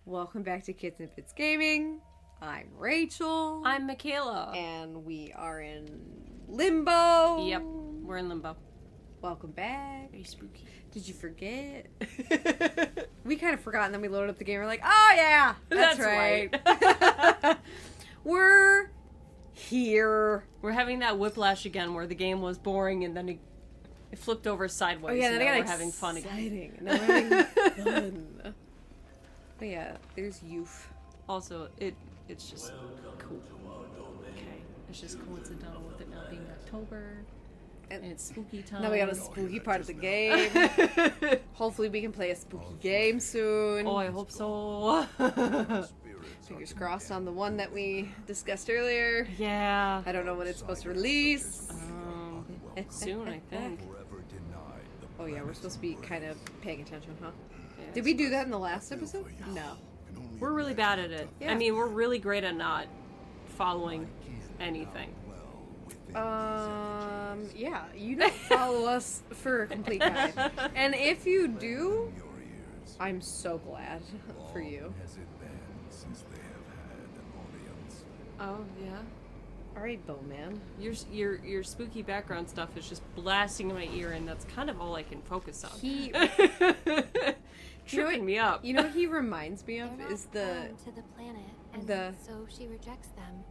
Welcome back to Cait Sith Gaming. I'm Rachel. I'm Mikayla. And we are in Limbo. Yep, we're in Limbo. Welcome back. Very spooky. Did you forget? We kind of forgot, and then we loaded up the game. We're like, oh yeah, that's right. We're here. We're having that whiplash again where the game was boring and then it flipped over sideways. Oh yeah, and then now I we're having fun again. And now we're having fun. But yeah, there's Yuffie. Also, it's just cool. Okay, it's just coincidental with it now being October. And it's spooky time. Now we got a spooky part of the game. Hopefully we can play a spooky game soon. Oh, I hope so. Fingers crossed on the one that we discussed earlier. Yeah. I don't know when it's supposed to release. Soon, I think. Oh yeah, we're supposed to be kind of paying attention, huh? Yeah, Did we do that in the last episode? No. We're really bad at it. Yeah. I mean, we're really great at not following anything. Yeah, you don't follow us for a complete guide. And if you do, I'm so glad for you. Oh, yeah? Alright, Bowman. Your spooky background stuff is just blasting in my ear, and that's kind of all I can focus on. He... Tripping me up. You know what he reminds me of is to the planet, and so she rejects them.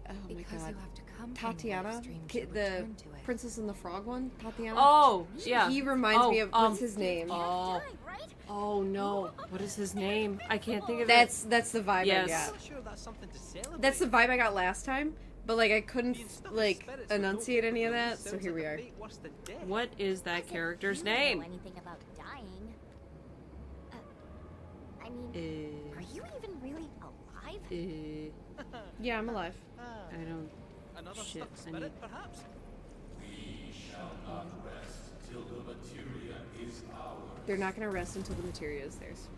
Oh my Because god. you have to come Tatiana? The Princess and the Frog one? Tatiana? Oh, yeah. He reminds me of, what's his name? Oh no. What is his name? I can't think of That's the vibe Yes. I got. That's the vibe I got last time, but like I couldn't like enunciate any of that, so here we are. What is that character's name? Anything about dying? I mean, are you even really alive? Yeah, I'm alive. I don't... Shit, I need... They're not gonna rest until the materia is theirs.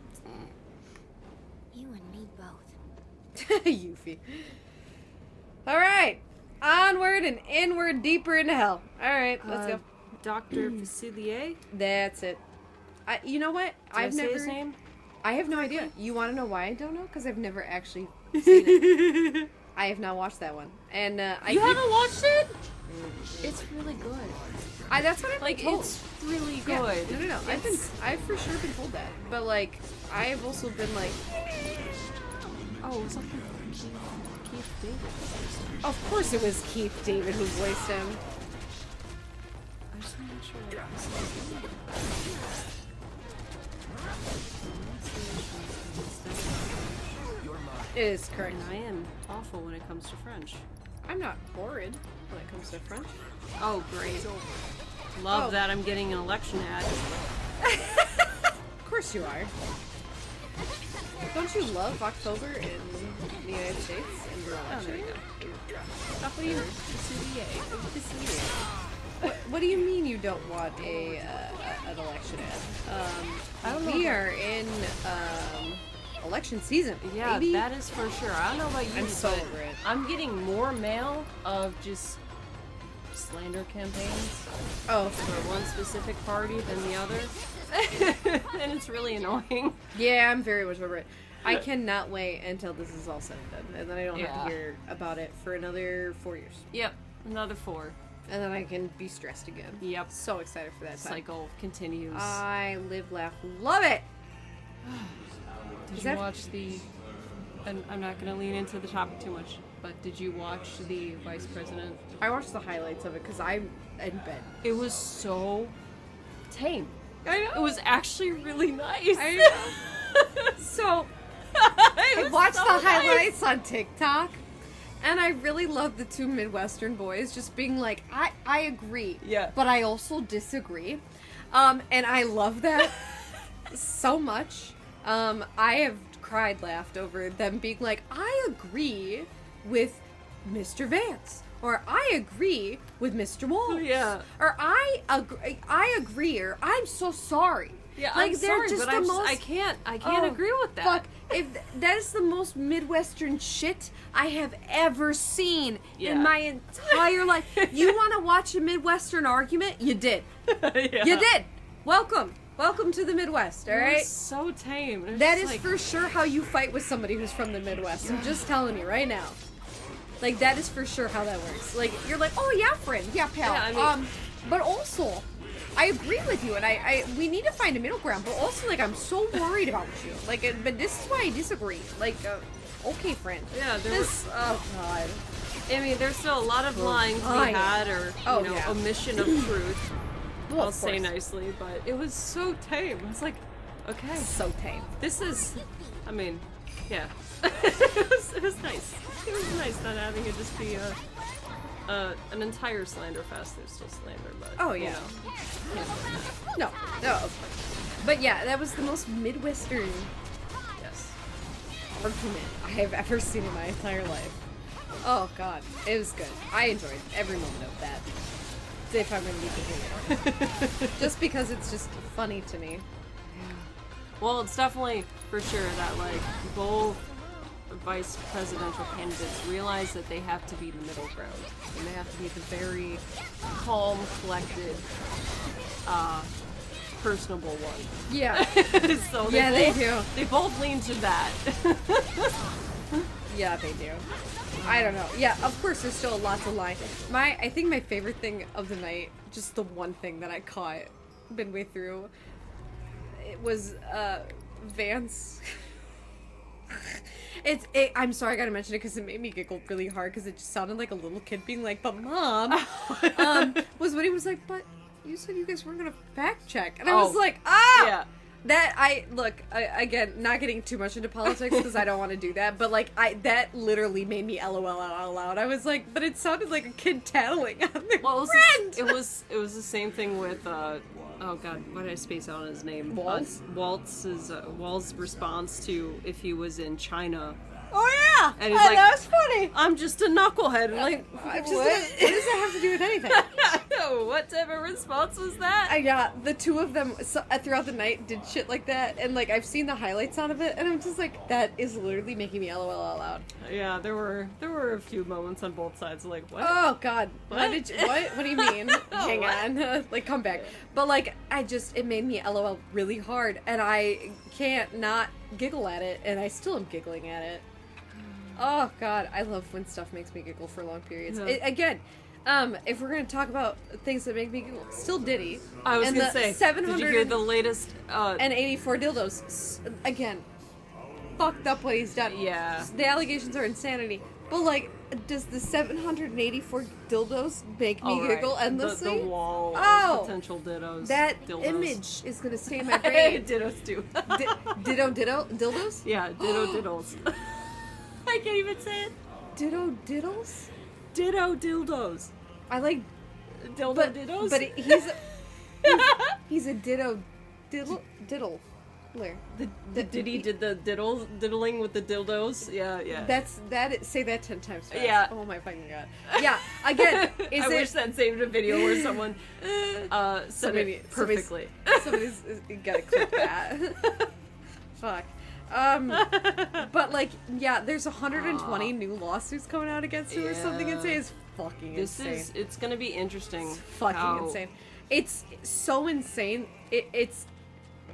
You and me both. Yuffie. Alright! Onward and inward, deeper into hell. Alright, let's go. Dr. Facilier? That's it. You know what? I've never... his name? I have no idea. You want to know why I don't know? Because I've never actually seen it. I have not watched that one. And You haven't watched it? It's really good. That's what I've been told. It's really good. Yeah. No. I've for sure been told that. But like, I've also been like, oh, it was like Keith David. of course it was Keith David who voiced him. I just want to make sure that this is It is correct. And I am awful when it comes to French. I'm not horrid when it comes to French. Oh, great. Love that I'm getting an election ad. Of course you are. Don't you love October in the United States and your election? Oh, there you go. What do you what do you mean you don't want an election ad? I don't know. We are in election season. Yeah, baby. that is for sure. I don't know about you, I'm so but over it. I'm getting more mail of just slander campaigns Oh, for one specific party than the other. And it's really annoying. yeah, I'm very much over it. I cannot wait until this is all said and done, and then I don't have Yeah. to hear about it for another 4 years. Yep, another 4. And then I can be stressed again. Yep. So excited for that time. Cycle continues. I live, laugh, love it! Did you watch the... And I'm not going to lean into the topic too much, but did you watch the Vice President? I watched the highlights of it because I'm in bed. It was so tame. I know. It was actually really nice. I know. So, I watched the highlights on TikTok, and I really love the two Midwestern boys just being like, I agree, Yeah. but I also disagree. And I love that so much. I have cried, laughed over them being like, I agree with Mr. Vance. Or I agree with Mr. Walsh. Yeah. Or I agree, or I'm so sorry. Yeah, like, I'm they're sorry, just but the I most... can't Oh, agree with that. Fuck, if that is the most Midwestern shit I have ever seen Yeah. in my entire life. You want to watch a Midwestern argument? You did. Yeah. You did. Welcome. Welcome to the Midwest, It alright? was so tame. It was That just is like, for sure how you fight with somebody who's from the Midwest. I'm just telling you right now. Like, that is for sure how that works. Like, you're like, oh yeah, friend, yeah, pal. Yeah, I mean- But also, I agree with you, and we need to find a middle ground. But also, like, I'm so worried about you. Like, but this is why I disagree. Like, okay, friend. Yeah, Oh God. I mean, there's still a lot of lines we Fine. had, or Oh, you know, yeah. omission of truth. Well, I'll of say course. nicely, but it was so tame. It's like, okay, So tame. this is. I mean, yeah, it was nice. It was nice not having it just be an entire slander fest. There's still slander, but Oh, you yeah. know, No, of course. But yeah, that was the most Midwestern yes. argument I have ever seen in my entire life. Oh God, it was good. I enjoyed every moment of that. If I'm gonna be continuing, just because it's just funny to me. Well, it's definitely for sure that like both vice presidential candidates realize that they have to be the middle ground, and they have to be the very calm, collected, personable one. Yeah, So yeah, they do. They both lean to that. Yeah, they do. I don't know. Yeah, of course, there's still a lot to lie. I think my favorite thing of the night, just the one thing that I caught midway through, it was Vance. I'm sorry, I gotta mention it because it made me giggle really hard because it just sounded like a little kid being like, "But mom," was when he was like, "But you said you guys weren't gonna fact check," and I was like, "Ah!" Yeah. That again, not getting too much into politics because I don't want to do that, but like that literally made me LOL out loud. I was like, but it sounded like a kid tattling on their Well, friend. it was the same thing with oh god, why did I space out on his name? Waltz? Walt's response to if he was in China. Oh yeah, And he's like, that was funny. I'm just a knucklehead. And like, I'm just, what? what does that have to do with anything? What type of response was that? Yeah, the two of them throughout the night did shit like that, and like I've seen the highlights out of it, and I'm just like, that is literally making me LOL out loud. Yeah, there were a few moments on both sides. Like, what? Oh God, What? What do you mean? Hang on, like come back. But like, it made me LOL really hard, and I can't not giggle at it, and I still am giggling at it. Oh God, I love when stuff makes me giggle for long periods. Yeah. If we're gonna talk about things that make me giggle, still Diddy. I was and gonna the say, 700 did you hear the latest? and 84 dildos. Again, fucked up what he's done. Yeah. The allegations are insanity. But like, does the 784 dildos make me all right, giggle endlessly? The wall Oh! of potential dittos. That dildos. image is gonna stay in my brain. Dittos too. Ditto dildos? Yeah, ditto diddles. I can't even say it. Ditto diddles? Ditto dildos. I like, Dildo but dittos? but he's a ditto diddle. Where? Diddy did the diddling with the dildos. Yeah. Say that 10 times fast. Yeah. Oh my fucking god. Yeah. Again, I wish that saved a video where someone said it perfectly. Somebody's gotta clip that. Fuck. But like, yeah, there's 120 new lawsuits coming out against him or something Yeah. insane. It's fucking insane. It's gonna be interesting. It's fucking how- insane. It's so insane. It's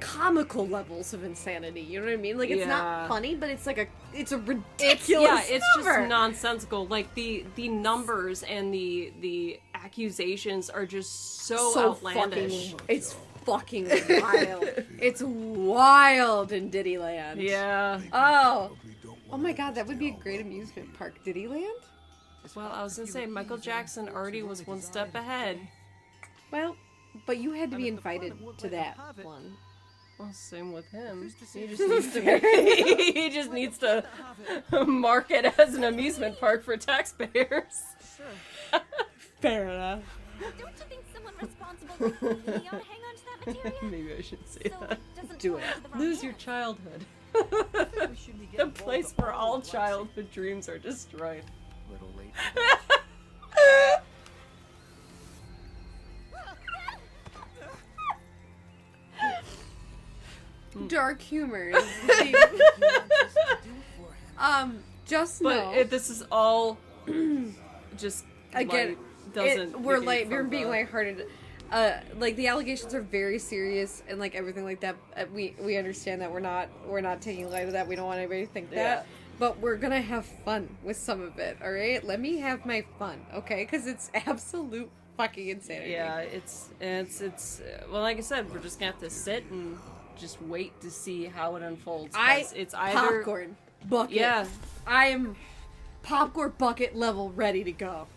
comical levels of insanity. You know what I mean? Like, it's Yeah. not funny, but it's like it's a ridiculous It's number. just nonsensical. Like the numbers and the accusations are just so outlandish. It's fucking wild. It's wild in Diddyland. Yeah. Oh my god, that would be a great amusement park. Diddyland? Well, I was gonna say Michael Jackson already was one step ahead. Well, but you had to be invited to that one. Well, same with him. He just needs to mark it as an amusement park for taxpayers. Fair enough. Don't you think someone responsible like me ought to hang on to that materia? Maybe I should say So that. it doesn't Do fall it. into the wrong Lose hands? your childhood. The place where all childhood dreams are destroyed. Little late. Dark humor. is just But know. this is all just Again, doesn't. we're get me we're from being the- lighthearted. like the allegations are very serious and like everything like that. We understand that we're not taking light of that. We don't want anybody to think that. But we're gonna have fun with some of it, all right? Let me have my fun, okay? Because it's absolute fucking insanity. Yeah, it's well, like I said, we're just gonna have to sit and just wait to see how it unfolds. It's either popcorn bucket. Yeah, I'm popcorn bucket level ready to go.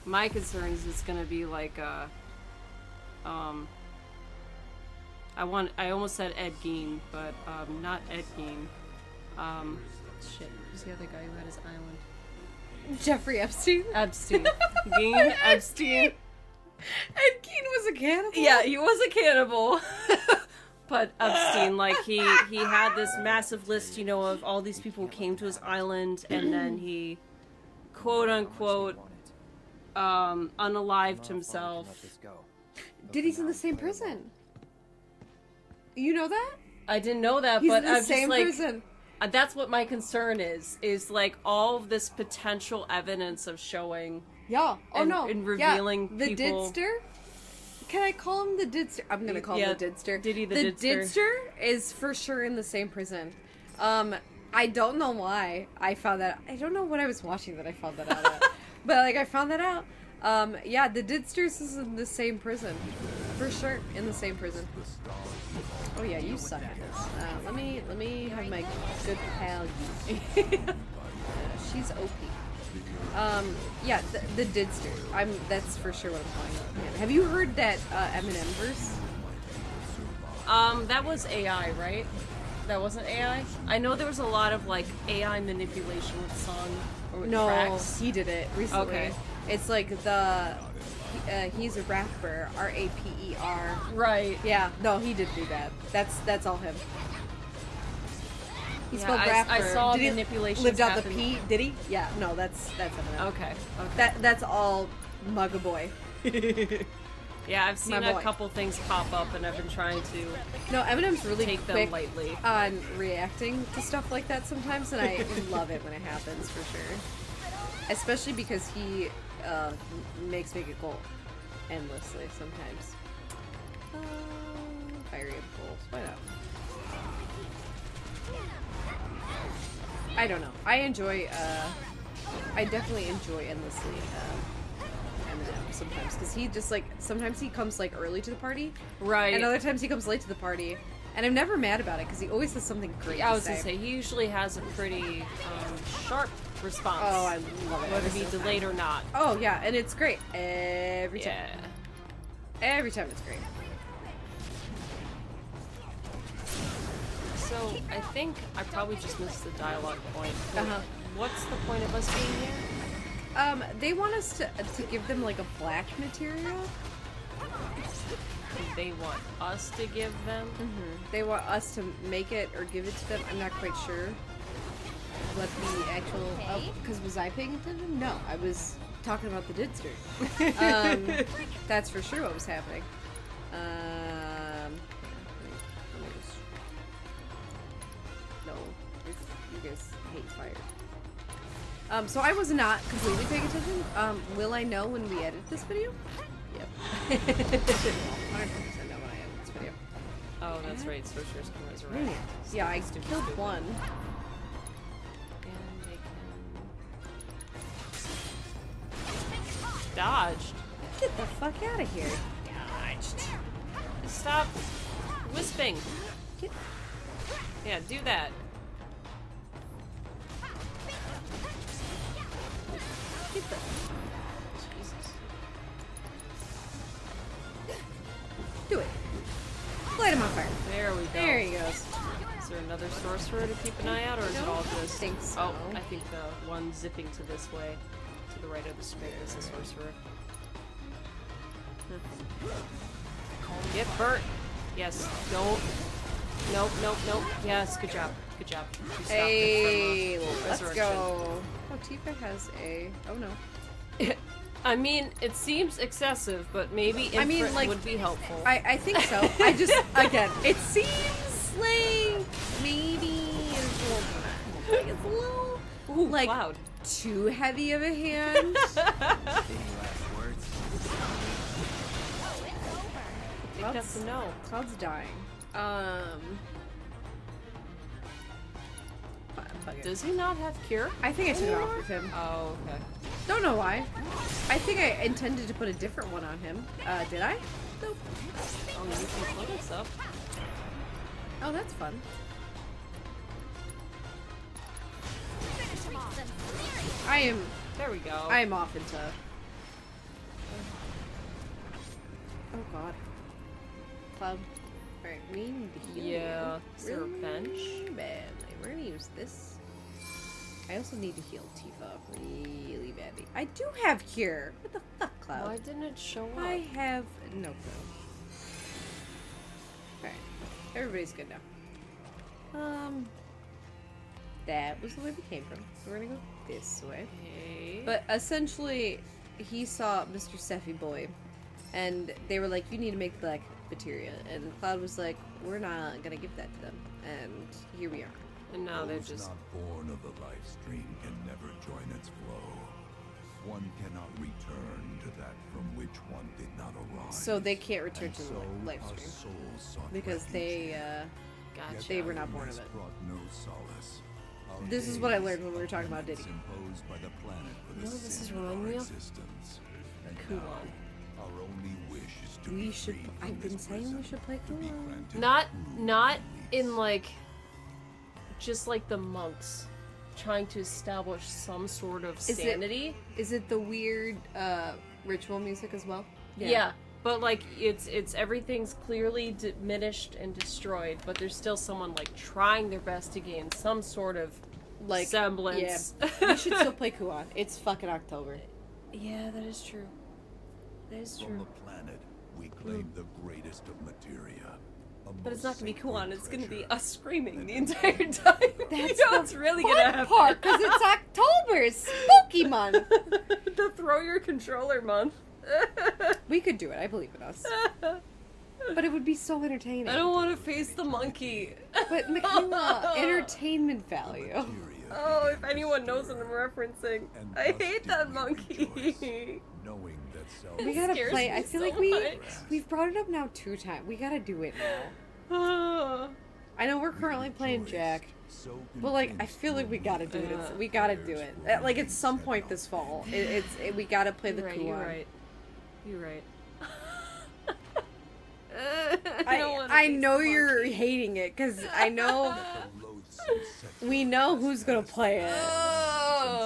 my concern is it's gonna be like I almost said Ed Gein, but not Ed Gein. Shit, who's the other guy who had his island? Jeffrey Epstein. Epstein. Gein, Epstein. Ed Gein was a cannibal. Yeah, he was a cannibal. But Epstein, like, he had this massive list, you know, of all these people who came to his island, and then he, quote-unquote, unalived himself. Diddy's in the same prison. You know that? I didn't know that, He's but in the I'm same just like... prison. That's what my concern is like all of this potential evidence of showing Yeah. Oh and, no. and revealing the people. Didster? Can I call him the Didster? I'm gonna call him the Didster. Diddy the The Didster. Didster is for sure in the same prison. I don't know why I found that. I don't know what I was watching that I found that out at. But like I found that out. Yeah, the Didsters is in the same prison. For sure, in the same prison. Oh yeah, you suck at this. Let me have my good pal Yuffie. She's OP. Yeah, the Didster. That's for sure what I'm calling it. Yeah. Have you heard that Eminem verse? That was AI, right? That wasn't AI? I know there was a lot of like AI manipulation with song or with tracks. He did it recently. Okay. It's like he's a rapper, R-A-P-E-R. Right. Yeah, no, he did do that. That's all him. He Yeah, spelled rapper. I saw did manipulations Lived out happen. the P. Did he? Yeah. No, that's Eminem. Okay. That's all Mugga Boy. Yeah, I've seen My a boy. couple things pop up, and I've been trying to No, Eminem's really take them quick lightly. on reacting to stuff like that sometimes, and I love it when it happens for sure. Especially because he makes me go endlessly sometimes. Fiery impulse. Why not? I don't know. I definitely enjoy endlessly Eminem sometimes because he just like sometimes he comes like early to the party, Right. and other times he comes late to the party, and I'm never mad about it because he always says something great. I was gonna say, he usually has a pretty sharp response. Oh, I love it. Whether every it be single delayed time. or not. Oh yeah, and it's great every time. Yeah. Every time it's great. So, I think I probably just missed the dialogue point. But Uh-huh. What's the point of us being here? They want us to give them like a black material. They want us to give them? They want us to make it or give it to them. I'm not quite sure what the actual. Oh, because was I paying attention? No, I was talking about the Didster. That's for sure what was happening. Let me just. No, you guys hate fire. So I was not completely paying attention. Will I know when we edit this video? Yep. 100% know when I edit this video. Oh, that's right. Sorcerer's can resurrect. Yeah, I Stupid, killed stupid. one. And they can... Dodged. Get the fuck out of here. Dodged. Stop wisping. Get Yeah, do that. the. Jesus. Do it. Light him on fire. There we go. There he goes. Is there another sorcerer to keep an eye out, or is it all just... think so. Oh, I think the one zipping to this way, to the right of the screen, is a sorcerer. Get burnt! Yes, don't... Nope, nope, nope. Yes, good job. Good job. You stopped Hey, Inferno let's resurrection. go. Oh, Tifa has a. Oh no. I mean, it seems excessive, but maybe Inferno like, would be helpful. I think so. I just, again, it seems like maybe it's a little Ooh, like Cloud. too heavy of a hand. think that's a no. Cloud's dying. Fuck it. Does he not have cure? I think I took it off of him. Oh, okay. Don't know why. I think I intended to put a different one on him. Did I? Nope. Oh, you can put it stuff. Oh, that's fun. There we go. I am off into... Oh god. Cloud. Alright, we need to heal. Yeah. Is there a Really bench? badly. We're gonna use this. I also need to heal Tifa really badly. I do have cure. What the fuck, Cloud? Why didn't it show up? I have no clue. Alright. Everybody's good now. That was the way we came from. So we're gonna go this way. Okay. But essentially, he saw Mr. Sephhy Boy, and they were like, you need to make black materia. And Cloud was like, we're not gonna give that to them. And here we are. And now they're Those just... not born of the life stream can never join its flow. One cannot return to that from which one did not arise. So they can't return And to the so life our stream. souls sought Because refuge they, there. Gotcha. Yet they were not born of darkness it. brought no solace. Our This is what I days learned when we were talking about limits Diddy. imposed by the planet for the You know what this sin is of reminding our me of? existence. And Kuon. now, our only wish is to We be should. freed from I've been this saying we prison, should play to be Kuon. granted Not true in release. like... Just like the monks. Trying to establish some sort of Is it- sanity. Is it the weird ritual music as well? Yeah. But like it's everything's clearly diminished and destroyed, but there's still someone like trying their best to gain some sort of Like semblance. Yeah. We should still play Kuon. It's fucking October. Yeah, that is true. That is From true. the planet, we claim the greatest of materia. a But it's most not gonna be sacred Kuon, it's gonna be treasure. us screaming the entire time. That's you know the what's really fun gonna happen. part, because it's October, spooky month. The throw your controller month. We could do it. I believe in us. But it would be so entertaining. I don't want to face the monkey. But Mikayla, entertainment value. Materia Oh, if anyone knows what I'm referencing. And I thus hate did that we monkey. rejoice, knowing that self We gotta scares play. me I feel so like much. we've brought it up now 2 times. We gotta do it now. I know we're currently playing Jack, but like I feel like we gotta do it. We gotta do it. Like at some point this fall, we gotta play the Kuon. You're right. You're right. I know you're hating it because I know we know who's gonna play it,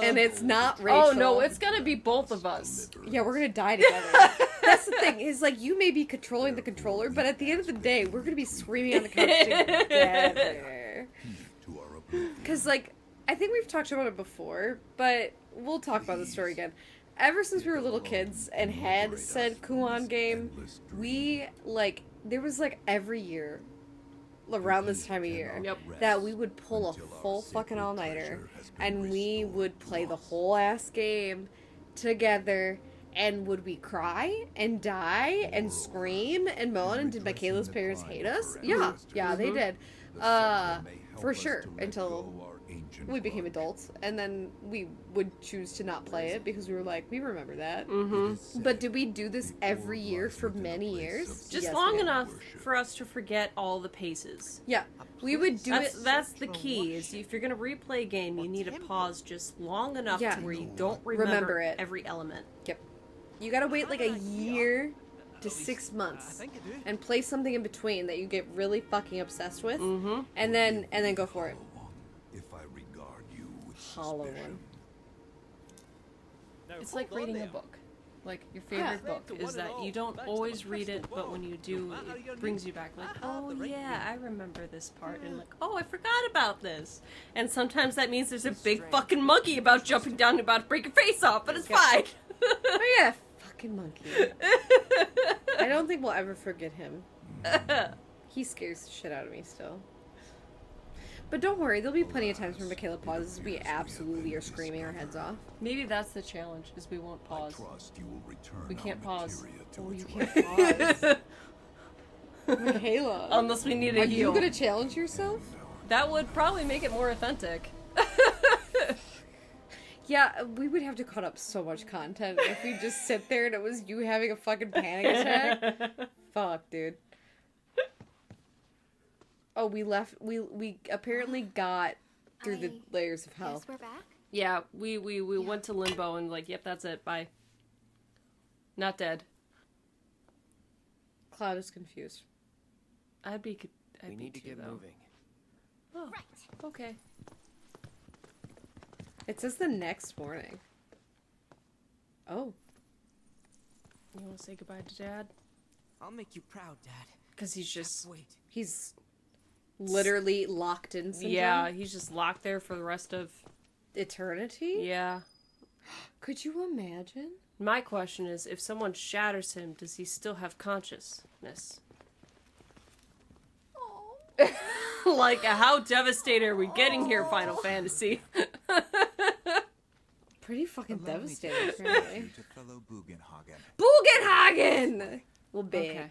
and it's not Rachel. Oh no, it's gonna be both of us. Yeah, we're gonna die together. That's the thing, is like you may be controlling the controller, but at the end of the day, we're gonna be screaming on the couch together. to our oblivion. Because, like, I think we've talked about it before, but we'll talk about the story again. Ever since we were little kids and had said Kuon game, we, like, there was, like, every year, around this time of year, Yep. that we would pull a full fucking all-nighter, and we would play the whole ass game together. And would we cry and die and scream and moan? And did Mikayla's parents hate us? Yeah, they did. For sure, until we became adults, and then we would choose to not play it because we were like, we remember that. But did we do this every year for many years? Just Yes, long we did. enough for us to forget all the paces. Yeah, we would do it. That's the key. Is if you're gonna replay a game, you need to pause just long enough Yeah. to where you don't Remember remember it. every element. Yep. You gotta wait like a year to 6 months and play something in between that you get really fucking obsessed with, and then go for it. If I regard you with Hollow suspicion. one. It's like reading a book. Like, your favorite book is that you don't always read it, but when you do, it brings you back like, oh yeah, I remember this part, and like, oh, I forgot about this. And sometimes that means there's a big fucking monkey about jumping down and about to break your face off, but it's fine. Oh yeah, fucking monkey. I don't think we'll ever forget him. He scares the shit out of me still. But don't worry, there'll be plenty of times where Mikayla pauses. We absolutely are screaming our heads off. Maybe that's the challenge, is we won't I pause. trust you will return We can't our pause. materia to Oh, its you rightful can't pause. Mikayla, Unless we need a are heal. you gonna challenge yourself? That would probably make it more authentic. Yeah, we would have to cut up so much content if we just sit there and it was you having a fucking panic attack. Fuck, dude. Oh, we left. We apparently got through the layers of hell. Guess we're back. Yeah, we went to limbo and like, yep, that's it. Bye. Not dead. Cloud is confused. We need to get moving. Oh, okay. It says the next morning. Oh. You want to say goodbye to Dad? I'll make you proud, Dad. Because he's just... Wait. He's literally locked in syndrome. Yeah, he's just locked there for the rest of... Eternity? Yeah. Could you imagine? My question is, if someone shatters him, does he still have consciousness? Like, how devastated are we getting here, Final Fantasy? Pretty fucking Allow me to devastating, introduce apparently. you to fellow Bugenhagen. Bugenhagen! Well, big. Okay.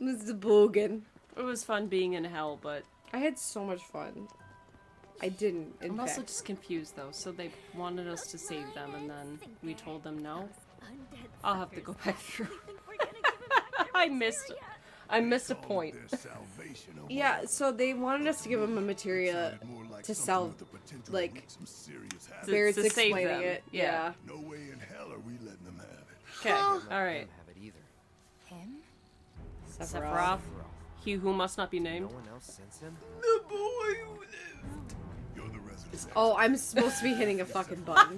Mr. Bugen. It was fun being in hell, but... I had so much fun. I didn't, in I'm fact. also just confused, though. So they wanted us to save them, and then we told them no? I'll have to go back through. I missed a point. Yeah, so they wanted us to give them a materia to sell, like, Barrett's to save explaining them. it. Yeah. No way in hell are we letting them have it. Okay, alright. Have it either. Him? Sephiroth. He who must not be No named. one else sends him? The boy who lived. You're the resident. Oh, I'm supposed to be hitting a fucking button.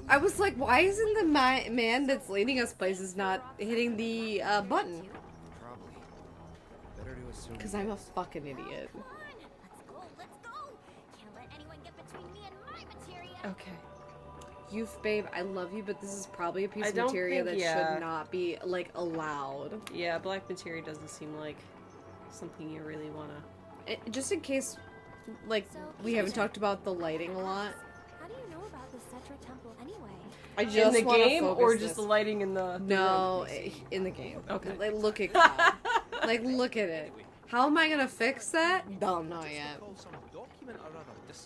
I was like, why isn't the man that's leading us places not hitting the button? Probably. Better to assume. Because I'm a fucking idiot. Come on, let's go. Can't let anyone get between me and my materia. Okay. Youth babe, I love you, but this is probably a piece I of don't materia think- that yeah. should not be, like, allowed. Yeah, black materia doesn't seem like something you really wanna... Just in case, like, we haven't talked about the lighting a lot. How do you know about the Cetra temple anyway? I just In the wanna game, focus or this. just the lighting in the... No, in the game. Okay. Like, look at Cloud. Like, look at it. How am I gonna fix that? Don't know yet.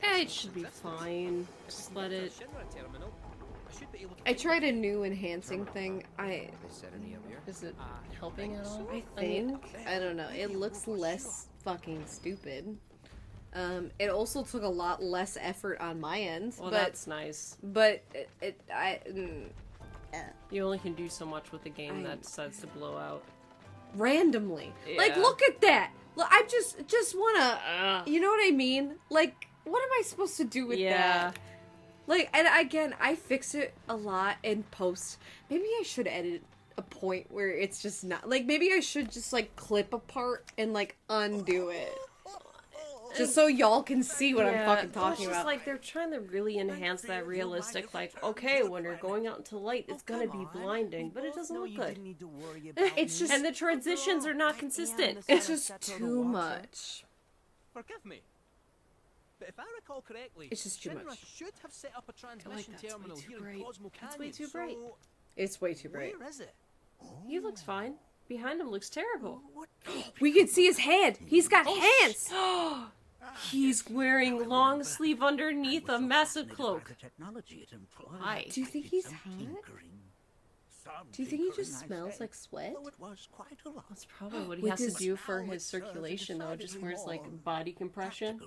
It should be fine. Just let it... I tried a new enhancing thing. They said any of here? Is it helping at all? I think. I don't know. It looks less fucking stupid. It also took a lot less effort on my end. Well, but that's nice. but You only can do so much with a game that decides to blow out. randomly. Like, Yeah. look at that. Look, I just wanna. You know what I mean? Like, what am I supposed to do with Yeah. that? Like, and again, I fix it a lot in post. Maybe I should edit a point where it's just not. Like, maybe I should just, like, clip a part and, like, undo it. Just so y'all can see what I'm fucking talking it's just about. like they're trying to really enhance that realistic, like, okay, when you're going out into light, it's gonna be blinding, but it doesn't look good. It's just. And the transitions are not consistent. It's just too much. Forgive me. But if I recall correctly, It's just too Shinra much. should have set up a transmission that's way terminal too here bright. in Cosmo That's Canyon. way too bright. So It's way too bright. where is it? He looks fine. Behind him looks terrible. We can see his hand. He's got hands. He's wearing long sleeve underneath a massive cloak. Hi. Do you think he's hot? Do you think he just smells like sweat? That's probably what he With has his- to do for his circulation, though. Just wears, like, body compression.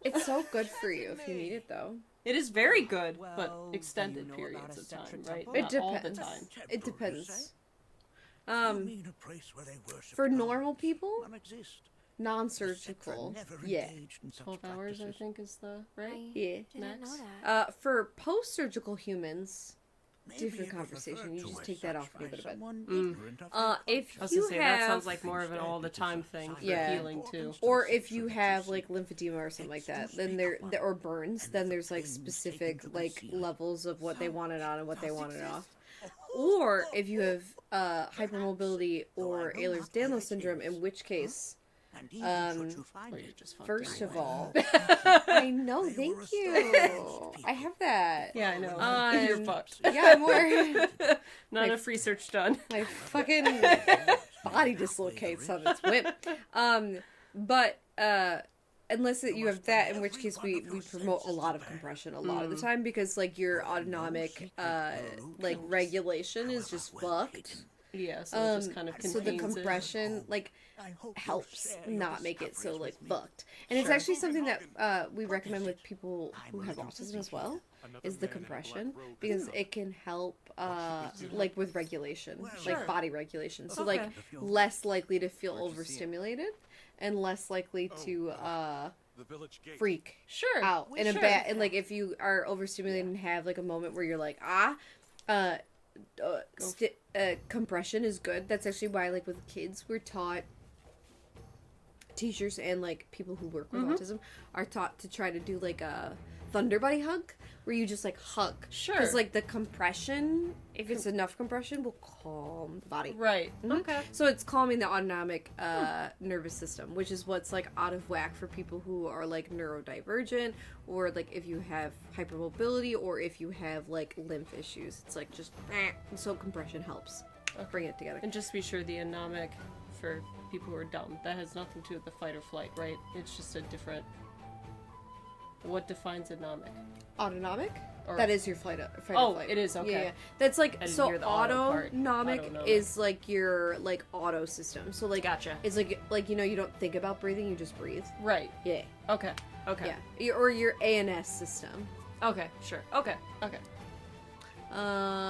It's so good for you if you need it, though. It is very good, but Well, extended do you know periods of about a time, Cetra right? temple? It Not all the depends. time. It depends. For normal people, non-surgical. Yeah. 12 hours, I think, is the right. Yeah. Didn't know Max? that. For post-surgical humans, different conversation. You just take that off and go to bed. If I was you gonna say, have, that sounds like more of an all-the-time thing for Yeah. healing, too. or if you have like lymphedema or something like that, then or burns, then there's like specific like levels of what they want it on and what they want it off. Or if you have hypermobility or Ehlers-Danlos syndrome, in which case, Or you're just fucked first anyway. of all, I know, thank you. I have that. Yeah, I know. You're Um, fucked. Yeah, I'm wearing Not enough research done. my fucking body dislocates on its whip. But unless you have that, in which case we promote a lot of compression a lot of the time, because like your autonomic like regulation is just fucked. Yeah, so it just kind of So the contains it. compression like helps not make it so like fucked. And it's actually something that we recommend with people who have autism as well, is the compression, because it can help like with regulation, like body regulation. So like less likely to feel overstimulated and less likely to freak out in a bad, and like if you are overstimulated and have like a moment where you're like compression is good. That's actually why, like, with kids, we're taught, teachers and like people who work with autism are taught to try to do like a thunder buddy hug, where you just like hug. Sure. Because like the compression, if it's enough compression, will calm the body. Right. Okay. So it's calming the autonomic nervous system, which is what's like out of whack for people who are like neurodivergent, or like if you have hypermobility, or if you have like lymph issues. It's like just so compression helps bring it together. And just to be sure, the anomic, for people who are dumb, that has nothing to do with the fight or flight, right? It's just a different... What defines anomic? Autonomic? Or... That is your fight or flight. It is, okay. Yeah. That's like, I didn't so hear the auto part. autonomic Autonomic is like your like auto system. So like, gotcha. It's like you know, you don't think about breathing, you just breathe. Right. Yeah. Okay. Okay. Yeah. Or your ANS system. Okay, sure. Okay. Okay.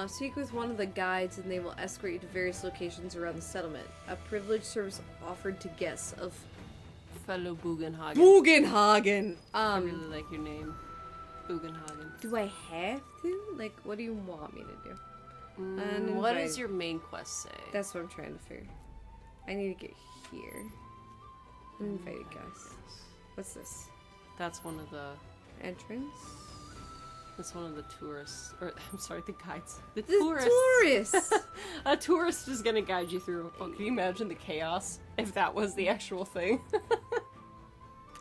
Speak with one of the guides and they will escort you to various locations around the settlement. A privileged service offered to guests of Fellow Bugenhagen. Bugenhagen! I really like your name. Bugenhagen. Do I have to? Like, what do you want me to do? What does your main quest say? That's what I'm trying to figure. I need to get here. Uninvited guys. What's this? That's one of the... Entrance? That's one of the tourists. Or, I'm sorry, the guides. The tourists! A tourist is gonna guide you through... Oh, can you imagine the chaos if that was the actual thing?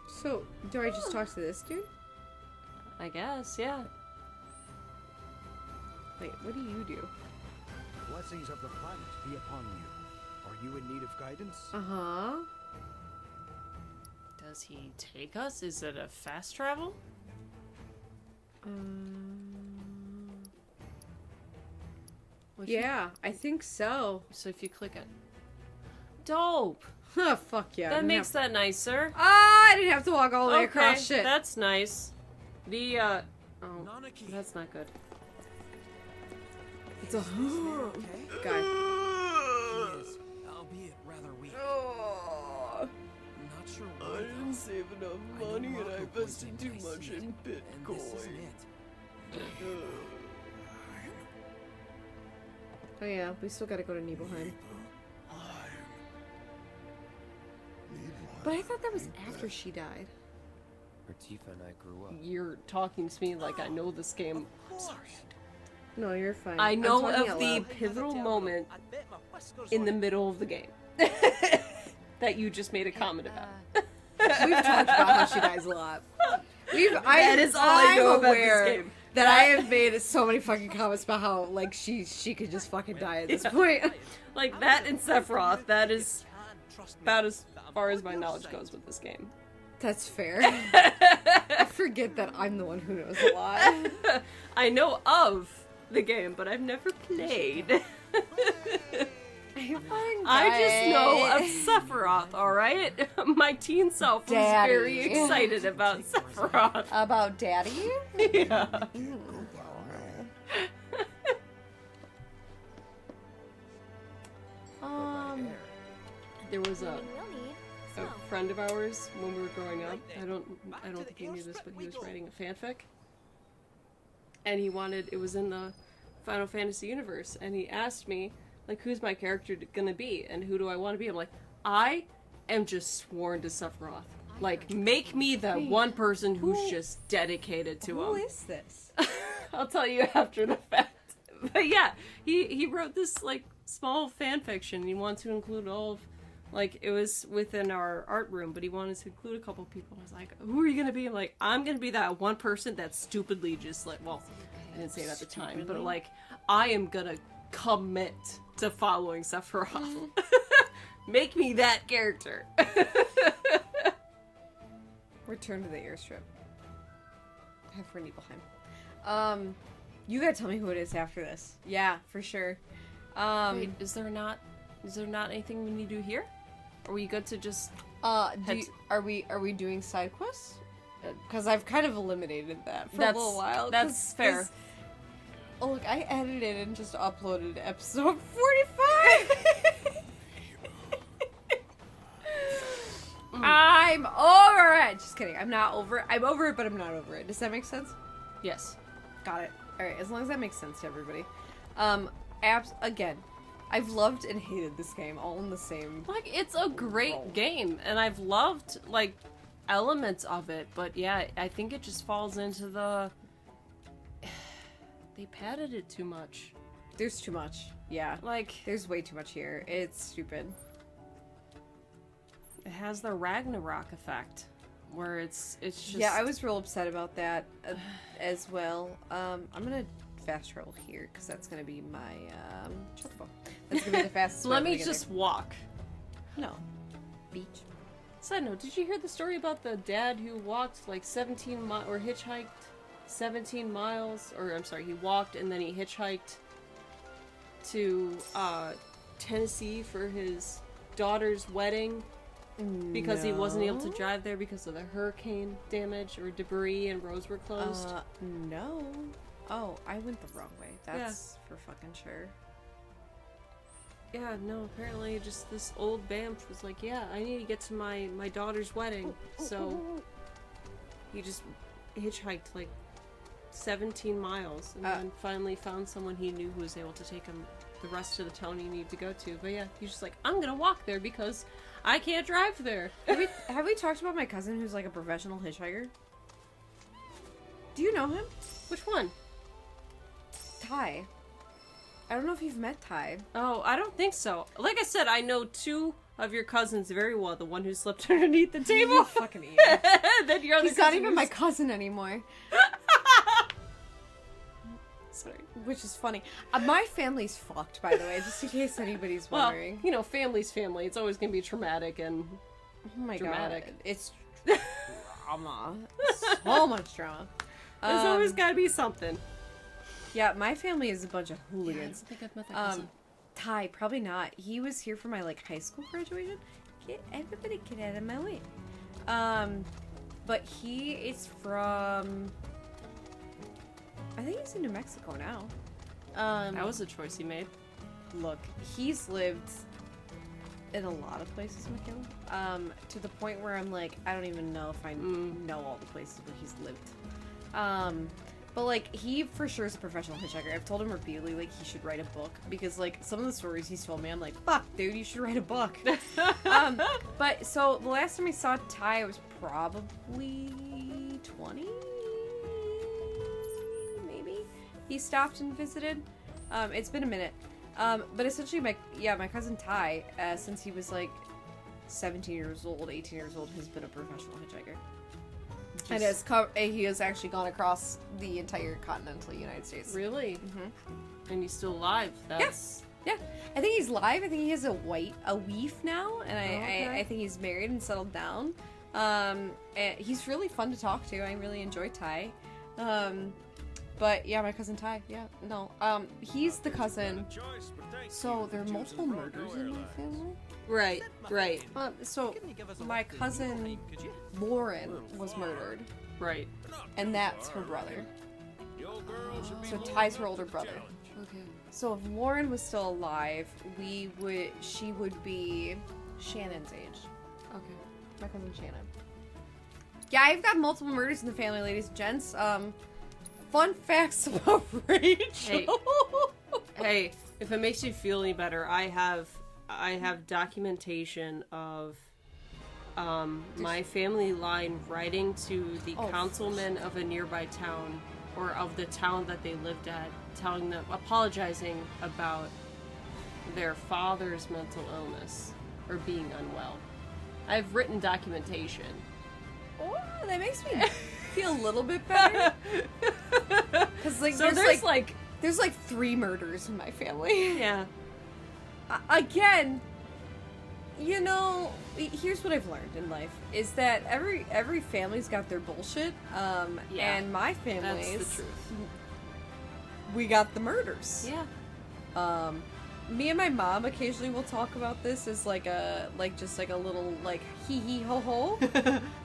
So, do I just talk to this dude? I guess, yeah. Wait, what do you do? Blessings of the planet be upon you. Are you in need of guidance? Uh-huh. Does he take us? Is it a fast travel? Yeah, I think so. So if you click it... Dope! Huh, fuck yeah. That makes that nicer. Ah, I didn't have to walk all the way across shit. That's nice. The, Oh, that's not good. It's a... guy. He is, albeit rather weak. Oh. I'm not sure why. I didn't save enough money and I invested too much in And this isn't Bitcoin. it. Oh yeah, we still gotta go to Nibelheim. But I thought that was after she died. Where Tifa and I grew up. You're talking to me like I know this game. I'm sorry. No, you're fine. I know I'm talking of out the loud. pivotal moment I bet my whiskers in on the it. middle of the game that you just made a comment about. We've talked about how she dies a lot. That is all I know about this game. That I have made so many fucking comments about how like she could just fucking die at this point. Like that and Sephiroth, that is Trust me. about as far as my knowledge goes with this game. That's fair. I forget that I'm the one who knows a lot. I know of the game, but I've never played. I just know of Sephiroth, alright? My teen self was Daddy. very excited about Sephiroth. About Daddy? Yeah. There was a friend of ours when we were growing up. I don't think he knew this, but he was writing a fanfic. And he wanted, it was in the Final Fantasy universe, and he asked me, like, who's my character gonna be, and who do I want to be? I'm like, I am just sworn to Sephiroth. Like, make me the one person who's just dedicated to him. Who is this? I'll tell you after the fact. But yeah, he wrote this, like, small fan fiction. He wanted to include all of, like, it was within our art room, but he wanted to include a couple people. I was like, who are you gonna be? I'm like, I'm gonna be that one person that stupidly just, like, well, I didn't say it at the time, but, like, I am gonna commit to following Sephiroth. Make me that character. Return to the airstrip. Head for Nibelheim. You gotta tell me who it is after this. Yeah, for sure. Wait, is there not anything we need to do here? Are we good to just are we doing side quests? Because I've kind of eliminated that for a little while. That's fair. Oh look, I edited and just uploaded episode 45! I'm over it! Just kidding, I'm not over it. I'm over it, but I'm not over it. Does that make sense? Yes. Got it. Alright, as long as that makes sense to everybody. Again, I've loved and hated this game all in the same... Like, it's a great game, and I've loved, like, elements of it, but yeah, I think it just falls into the... They padded it too much. There's too much. Yeah. Like... There's way too much here. It's stupid. It has the Ragnarok effect, where it's just... Yeah, I was real upset about that as well. I'm gonna fast travel here, because that's gonna be my, chocobo. That's gonna be the fastest way Let to me get just there. walk. No. Beach. Side note, did you hear the story about the dad who walked like 17 miles, or hitchhiked 17 miles, or I'm sorry, he walked and then he hitchhiked to, Tennessee for his daughter's wedding? Because he wasn't able to drive there because of the hurricane damage or debris and roads were closed. No. Oh, I went the wrong way. That's for fucking sure. Yeah, no, apparently just this old Bamf was like, yeah, I need to get to my daughter's wedding. So he just hitchhiked like 17 miles and then finally found someone he knew who was able to take him the rest of the town he needed to go to. But yeah, he's just like, I'm gonna walk there because I can't drive there. Have we talked about my cousin who's like a professional hitchhiker? Do you know him? Which one? Ty. I don't know if you've met Ty. Oh, I don't think so. Like I said, I know two of your cousins very well. The one who slept underneath the table. You fucking idiot. Then your other He's not cousin even who's- my cousin anymore. Sorry. Which is funny. My family's fucked, by the way, just in case anybody's Well, wondering. you know, family's family. It's always gonna be traumatic and Oh my dramatic. god. It's drama. So much drama. there's always gotta be something. Yeah, my family is a bunch of hooligans. I think I've met that cousin. Ty, probably not. He was here for my like high school graduation. Everybody get out of my way. But he is from... I think he's in New Mexico now. That was a choice he made. Look, he's lived in a lot of places, Mikayla. To the point where I'm like, I don't even know if I know all the places where he's lived. But like, he for sure is a professional hitchhiker. I've told him repeatedly, like, he should write a book. Because like, some of the stories he's told me, I'm like, fuck, dude, you should write a book. But so, the last time I saw Ty, I was probably 20? He stopped and visited. It's been a minute. But essentially my cousin Ty, since he was like 17 years old, 18 years old, has been a professional hitchhiker. And he has actually gone across the entire continental United States. Really? Mm-hmm. And he's still alive. That's... Yeah. I think he's live. I think he has a weef now, and okay. I think he's married and settled down. And he's really fun to talk to. I really enjoy Ty. But yeah, my cousin Ty, yeah, no. He's the cousin. So there are multiple murders in my family. Right. So my cousin Lauren was murdered. Right. And that's her brother. So Ty's her older brother. Okay. So if Lauren was still alive, she would be Shannon's age. Okay. My cousin Shannon. Yeah, I've got multiple murders in the family, ladies and gents. Fun facts about Rachel. Hey, if it makes you feel any better, I have documentation of my family line writing to the councilman of a nearby town, or of the town that they lived at, telling them, apologizing about their father's mental illness or being unwell. I've written documentation. Oh, that makes me feel a little bit better. Because like, So there's like there's like 3 murders in my family. yeah. Again, You know, here's what I've learned in life is that every family's got their bullshit. And my family's That's the truth. we got the murders. Yeah. Me and my mom occasionally will talk about this as just a little hee hee ho ho.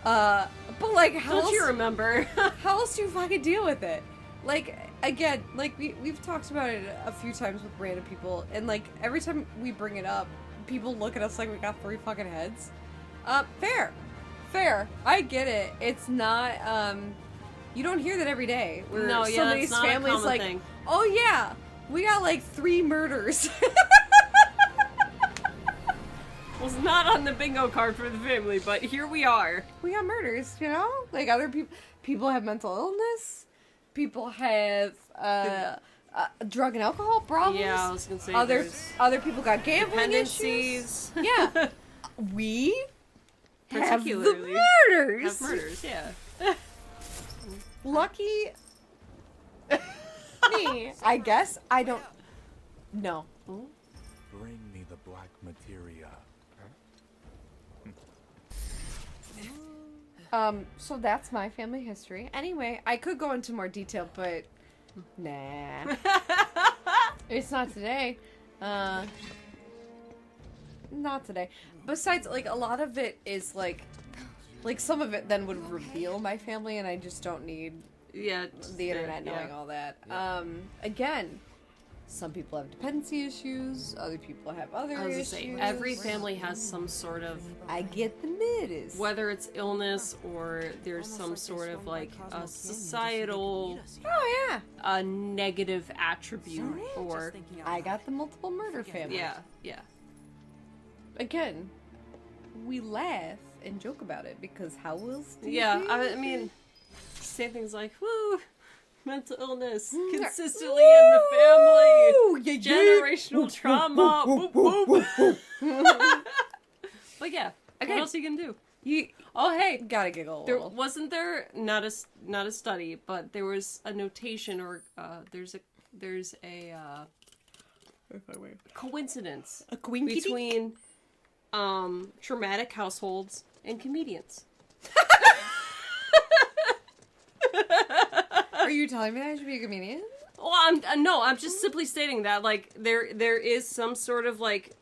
But like how Don't else, you remember? how else do you fucking deal with it? Like again, like we've talked about it a few times with random people, and like every time we bring it up, people look at us like we got 3 fucking heads. Fair. I get it. It's not you don't hear that every day. Where No, yeah, somebody's that's not a family's common like, thing. oh yeah, we got like 3 murders. Was not on the bingo card for the family, but here we are. We got murders, you know? Like other people have mental illness. People have drug and alcohol problems. Yeah, I was gonna say other people got gambling issues. dependencies. Yeah. We have the Particularly murders. Have murders, yeah. Lucky me. I guess I don't know. Bring me the black materia. So that's my family history. Anyway, I could go into more detail, but nah. It's not today. Not today. Besides, like, a lot of it is, like some of it then would reveal my family, and I just don't need Yeah. the internet knowing all that. Again, some people have dependency issues, other people have other I was gonna issues. say, every family has some sort of, I get the murders. whether it's illness or there's some sort of like a societal, Oh, yeah. a negative attribute, or I got the multiple murder family. yeah. Again, we laugh and joke about it because how else do you Yeah, do I it? mean, say things like, woo, mental illness, consistently in the family, Woo, yeah, yeah. generational trauma, whoop, whoop. But yeah, Okay. what else are you gonna do? You Oh, hey, gotta giggle a there little. wasn't there, not a study, but there was a notation, or there's a coincidence A queen between traumatic households and comedians. Are you telling me that I should be a comedian? Well, I'm just simply stating that, like, there is some sort of, like,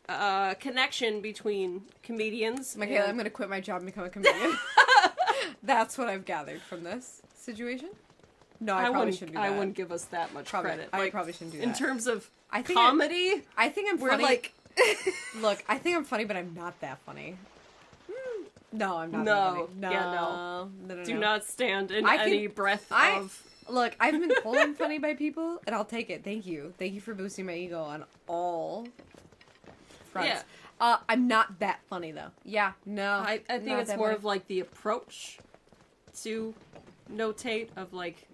connection between comedians. Mikayla, and- I'm gonna quit my job and become a comedian. That's what I've gathered from this situation. No, I probably shouldn't do that. I wouldn't give us that much credit. I Like, probably shouldn't do that. in terms of I think comedy, I think I'm we're funny. like, Look, I think I'm funny, but I'm not that funny. No, I'm not No. that funny. No. Yeah, No. do not stand in I can- any breath I- of... Look, I've been told I'm funny by people, and I'll take it. Thank you. Thank you for boosting my ego on all fronts. Yeah. I'm not that funny, though. Yeah, no. I think not it's that more funny. of, like, the approach to notate of, like,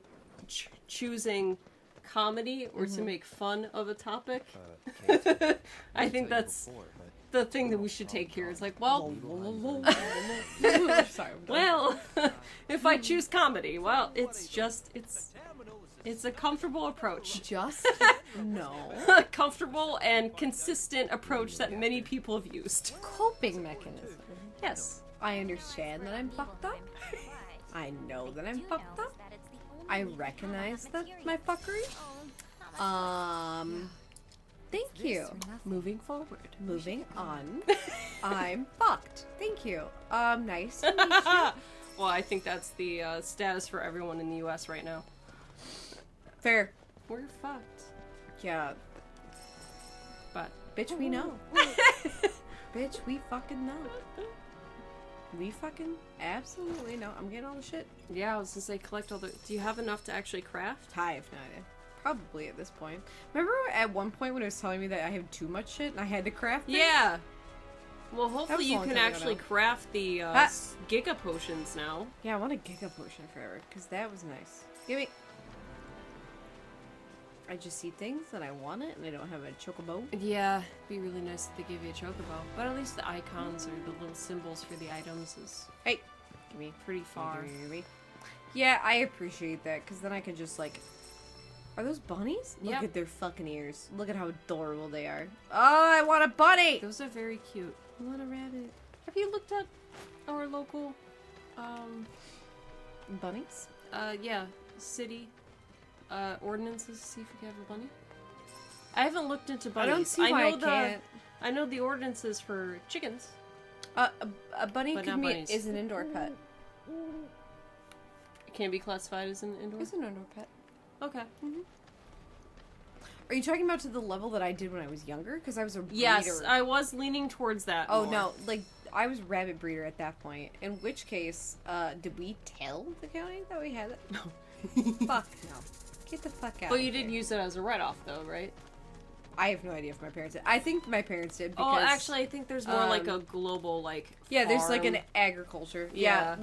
choosing comedy or Mm-hmm. to make fun of a topic. Cait, I think that's the thing that we should take here. It's like, well, Sorry, I'm done. well, if I choose comedy, well, it's a comfortable approach. Just no. A comfortable and consistent approach that many people have used. Coping mechanism. Yes. I understand that I'm fucked up. I know that I'm fucked up. I recognize that my fuckery. Thank you. Moving forward. Moving on. I'm fucked. Thank you. Nice to meet you. Well, I think that's the status for everyone in the U.S. right now. Fair. We're fucked. Yeah. But Bitch, we know. Bitch, we fucking know. We fucking absolutely know. I'm getting all the shit. yeah, I was gonna say collect all the. Do you have enough to actually craft? I have no idea. Probably at this point. Remember at one point when it was telling me that I have too much shit and I had to craft things? Yeah. Well, was hopefully a you long can time ago actually now. craft the Ah. Giga Potions now. Yeah, I want a Giga Potion forever, because that was nice. Give me... I just see things and I want it and I don't have a chocobo. Yeah, it'd be really nice if they gave you a chocobo. But at least the icons or the little symbols for the items is Hey! Give me... pretty far. Give me. Yeah, I appreciate that, because then I could just, like... Are those bunnies? Look Yep. at their fucking ears. Look at how adorable they are. Oh, I want a bunny! Those are very cute. I want a rabbit. Have you looked at our local, Bunnies? yeah, city, ordinances to see if we can have a bunny? I haven't looked into I bunnies. don't see why I know can't. I know the ordinances for chickens. A bunny But could not be bunnies. is an indoor pet. It can't be classified as an indoor? It's an indoor pet. Okay. Are you talking about to the level that I did when I was younger? Because I was a breeder. Yes, I was leaning towards that. Oh more. no, like I was a rabbit breeder at that point. In which case, did we tell the county that we had it? No. Fuck no. Get the fuck out. But of you did here. use it as a write-off, though, right? I have no idea if my parents did. I think my parents did because Oh, actually, I think there's more like a global, like, yeah, there's like an farm, agriculture. Yeah.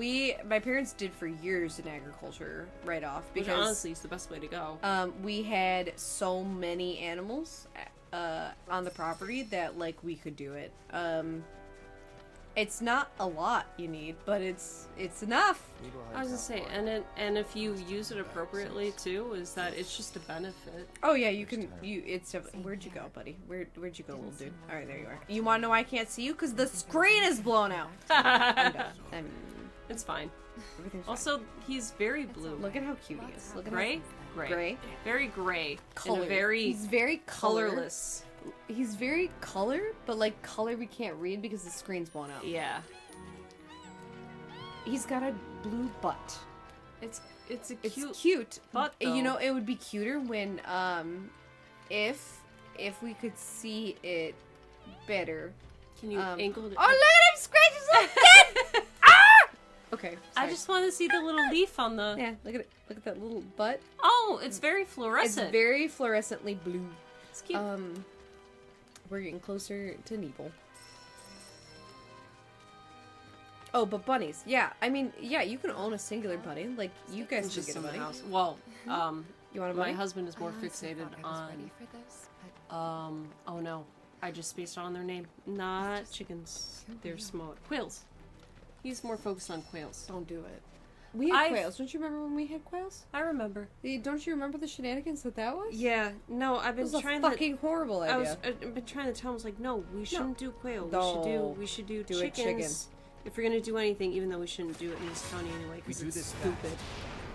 My parents did for years an agriculture write off which because honestly is the best way to go. we had so many animals on the property that like we could do it. It's not a lot you need, but it's enough. I was gonna say, and if you use it appropriately too, is that it's just a benefit. Oh yeah, you can. It's definitely. Where'd you go, buddy? Where'd you go, little dude? All right, there you are. You want to know why I can't see you? Cause the screen is blown out. I'm done. It's fine. Everything's fine. Also, he's very blue. Look at how cute he is. Look at Gray? Gray. Gray. Very gray. Color. And very He's very color. colorless. He's very color, but like color we can't read because the screen's blown out. Yeah. He's got a blue butt. It's a It's cute cute. butt, You though. know, it would be cuter when if we could see it better. Can you angle it? Oh, look at him scratch his little head! Ah! Okay. I sorry. just want to see the little leaf on the. Yeah, look at it. Look at that little butt. Oh, it's very fluorescent. It's very fluorescently blue. It's cute. We're getting closer to Nibel. Oh, but bunnies. Yeah, I mean, yeah, you can own a singular bunny. Like, you guys It's should just get a in the bunny. house. Well, You want a my bunny? husband is more fixated on. Oh no, I just spaced on their name. Not chickens. They're small quails. He's more focused on quails. Don't do it. We had quails. Don't you remember when we had quails? I remember. Don't you remember the shenanigans that was? Yeah. No, I've It been was a trying fucking horrible idea. I've been trying to tell him, I was like, no, we shouldn't do quail. No. We should do Do a chickens. chicken. If we're gonna do anything, even though we shouldn't do it in this county anyway, because We do it's this stupid.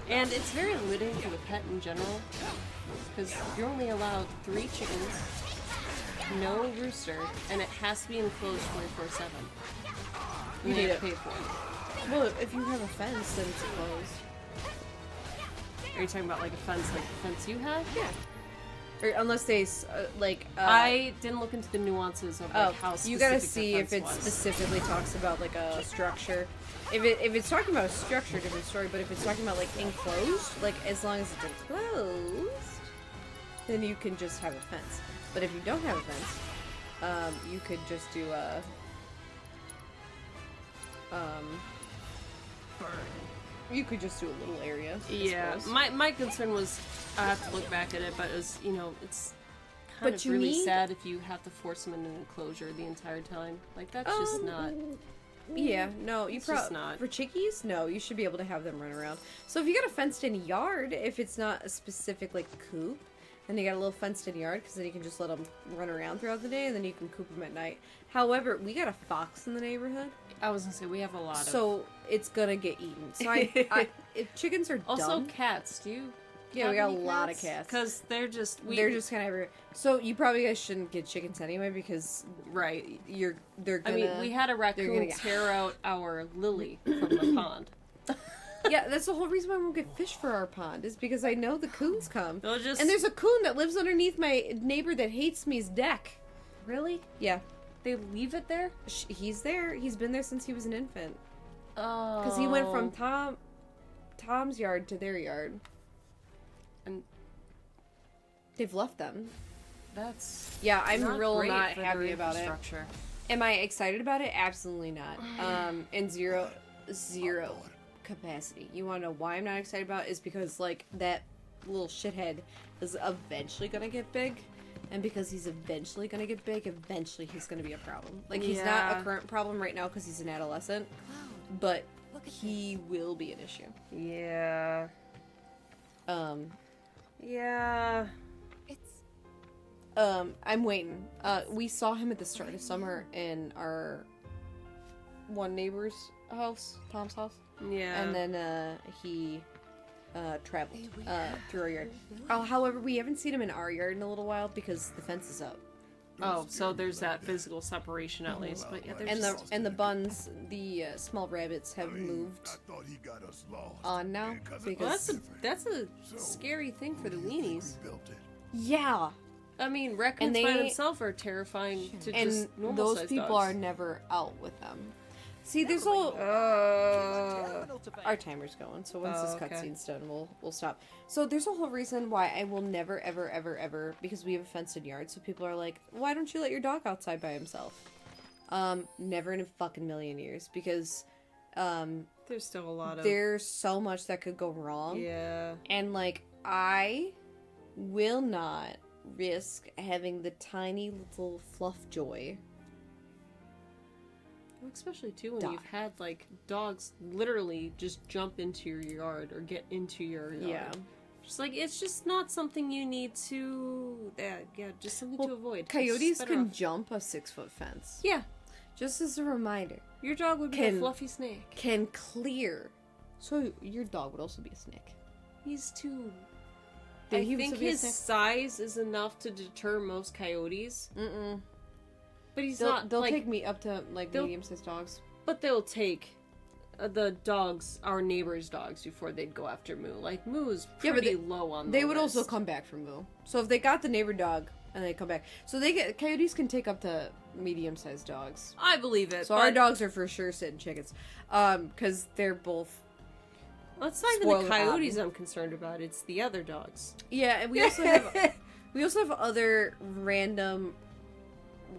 And it's very limiting to the pet in general, because you're only allowed 3 chickens, no rooster, and it has to be enclosed 24/7. You And need you it. pay for it. Well, if you have a fence, then it's closed. Are you talking about like a fence, like the fence you have? Yeah. Or unless they, I didn't look into the nuances of like how specific you gotta the see if it fence was. specifically talks about like a structure. If it's talking about a structure, different story. But if it's talking about like enclosed, like as long as it's enclosed, then you can just have a fence. But if you don't have a fence, you could just do a you could just do a little area. I Yeah, suppose. my concern was, I have to look back at it, but it was, you know, it's kind But of you really need- sad if you have to force them in an enclosure the entire time. Like, that's just not... Yeah, no, you It's just probably not. for chickies. No, you should be able to have them run around. So if you got a fenced-in yard, if it's not a specific like coop, then you got a little fenced-in yard because then you can just let them run around throughout the day, and then you can coop them at night. However, we got a fox in the neighborhood, I was gonna say, we have a lot of... so it's gonna get eaten. So I if chickens are Also, dumb, cats, do you yeah, we have got a any lot of cats. Because they're just... They're just kind of everywhere. So you probably guys shouldn't get chickens anyway because Right. they're I gonna. mean, we had a gonna raccoon get- tear out our lily from the pond. Yeah, that's the whole reason why we won't get fish for our pond is because I know the coons come. They'll just... And there's a coon that lives underneath my neighbor that hates me's deck. Really? Yeah, They leave it there? he's there. He's been there since he was an infant. Oh. Because he went from Tom's yard to their yard. And They've left them. that's... Yeah, I'm not real great not for their happy about it. infrastructure. Am I excited about it? Absolutely not. In zero capacity. You want to know why I'm not excited about it? Is because like that little shithead is eventually gonna get big, and because he's eventually gonna get big, eventually he's gonna be a problem. Like he's not Yeah. a current problem right now because he's an adolescent, but he will be an issue. Yeah. Yeah. It's I'm waiting. We saw him at the start of summer in our one neighbor's house, Tom's house. Yeah. And then, he, traveled, through our yard. However, we haven't seen him in our yard in a little while because the fence is up. Oh, so there's that physical separation at least, but yeah, there's And just... the buns, the small rabbits have moved I thought he got us lost. on now Well, because that's a scary thing for the weenies. Built it. yeah, I mean, raccoons And by they- themselves are terrifying to and just normal those sized people dogs. are never out with them. See, there's all Terminal to our timer's going, so once Oh, this okay. cutscene's done, we'll stop. So there's a whole reason why I will never, ever, ever, ever, because we have a fenced yard, so people are like, why don't you let your dog outside by himself? Never in a fucking million years, because, There's still a lot of... there's so much that could go wrong. Yeah. And, like, I will not risk having the tiny little fluff joy. Especially, too, when Die. you've had, like, dogs literally just jump into your yard or get into your yard. Yeah. Just, like, it's just not something you need to... yeah, just something Well, to avoid. Coyotes It's better can off- jump a 6-foot fence. Yeah. Just as a reminder, Your dog would be Can- a fluffy snake. can clear. So your dog would also be a snake. He's too... Then I he would think still be a his snake? size is enough to deter most coyotes. Mm-mm. But he's They'll not, they'll like... take me up to like they'll- medium-sized dogs. But they'll take the dogs, our neighbors' dogs, before they'd go after Moo. Like, Moo's Yeah, but pretty low on the They would also list. come back from Moo. So if they got the neighbor dog and they come back, so coyotes can take up to medium-sized dogs. I believe it. So our dogs are for sure sitting chickens, because they're both. Well, it's not even spoiled the rotten. coyotes I'm concerned about. It's the other dogs. Yeah, and we also have other random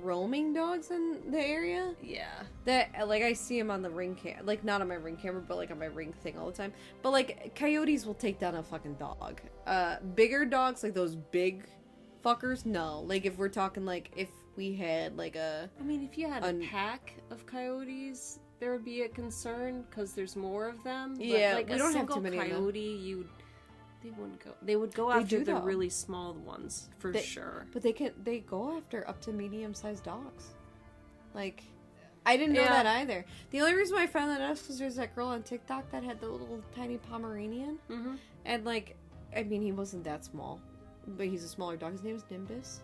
roaming dogs in the area. Yeah. That, like, I see them on the ring cam, like, not on my ring camera, but, like, on my ring thing all the time. But, like, coyotes will take down a fucking dog. Bigger dogs, like those big fuckers, no. Like, if we're talking, like, if we had, like, a... I mean, if you had Un- a pack of coyotes, there would be a concern, because there's more of them. But, Yeah, like, we a don't have single too many of them. coyote, they wouldn't go. They would go They after do, the though. really small ones, for They- sure. But they go after up to medium-sized dogs. Like, I didn't know Yeah. that either. The only reason why I found that out is because there's that girl on TikTok that had the little tiny Pomeranian. Mm-hmm. And, like, I mean, he wasn't that small, but he's a smaller dog. His name is Nimbus.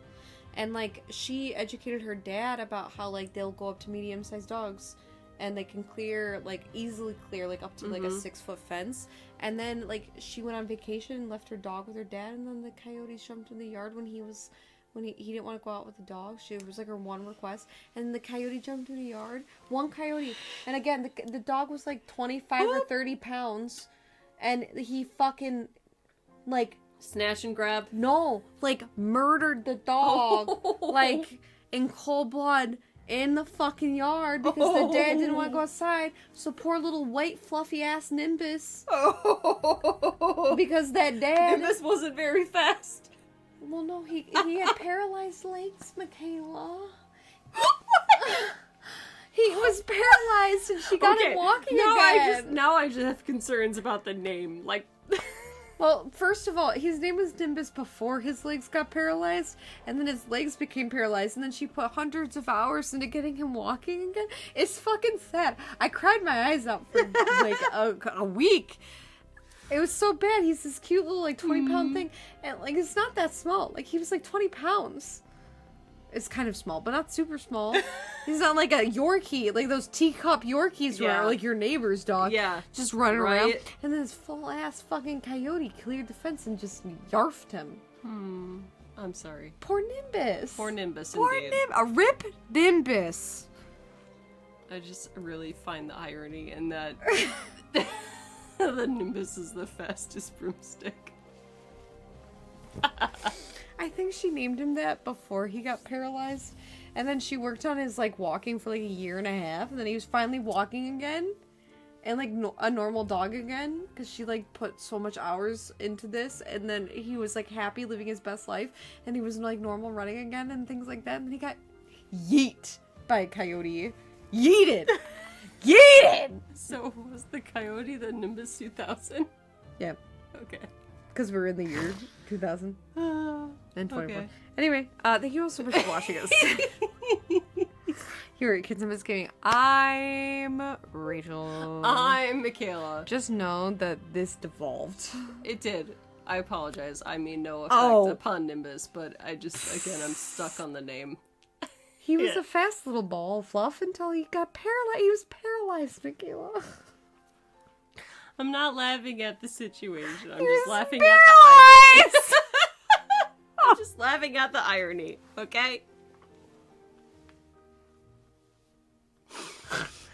And, like, she educated her dad about how, like, they'll go up to medium-sized dogs and they can clear, like, easily clear, like, up to, like, a 6-foot fence. And then, like, she went on vacation and left her dog with her dad, and then the coyotes jumped in the yard when he didn't want to go out with the dog. It was, like, her one request. And the coyote jumped in the yard. One coyote. And, again, the dog was, like, 25 or 30 pounds. And he fucking, like... Snatch and grab. No, like, murdered the dog, like, in cold blood, in the fucking yard, because the dad didn't want to go outside, so poor little white fluffy-ass Nimbus, because that dad... Nimbus wasn't very fast. Well, no, he had paralyzed legs, Mikayla. He was paralyzed, and she got him walking again. Now I just have concerns about the name. Like... Well, first of all, his name was Nimbus before his legs got paralyzed, and then his legs became paralyzed, and then she put hundreds of hours into getting him walking again. It's fucking sad. I cried my eyes out for, like, a week. It was so bad. He's this cute little, like, 20-pound thing, and, like, it's not that small. Like, he was, like, 20 pounds. It's kind of small, but not super small. He's not like a Yorkie, like those teacup Yorkies Yeah. were like your neighbor's dog. Yeah. Just running around. Right. And then this full-ass fucking coyote cleared the fence and just yarfed him. I'm sorry. Poor Nimbus. Poor Nimbus, Poor indeed. A rip Nimbus. I just really find the irony in that the Nimbus is the fastest broomstick. I think she named him that before he got paralyzed. And then she worked on his, like, walking for, like, a year and a half. And then he was finally walking again. And, like, a normal dog again. Because she, like, put so much hours into this. And then he was, like, happy living his best life. And he was, like, normal running again and things like that. And then he got yeet by a coyote. Yeeted! Yeeted! So was the coyote the Nimbus 2000? Yep. Okay. because we're in the year 2024. Okay. Anyway, thank you all so much for watching us. Here at Kids and Miss Gaming, I'm Rachel. I'm Mikayla. Just know that this devolved. It did. I apologize. I mean no effect upon Nimbus, but I'm stuck on the name. He was a fast little ball of fluff until he got paralyzed. He was paralyzed, Mikayla. I'm not laughing at the situation. I'm He just was laughing at the irony. I'm just laughing at the irony, okay?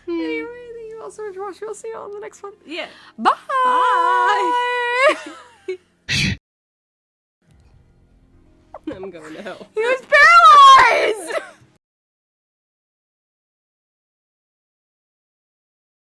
Anyway, thank you all so much for watching. We'll see you all in the next one. Yeah. Bye! I'm going to hell. He was paralyzed!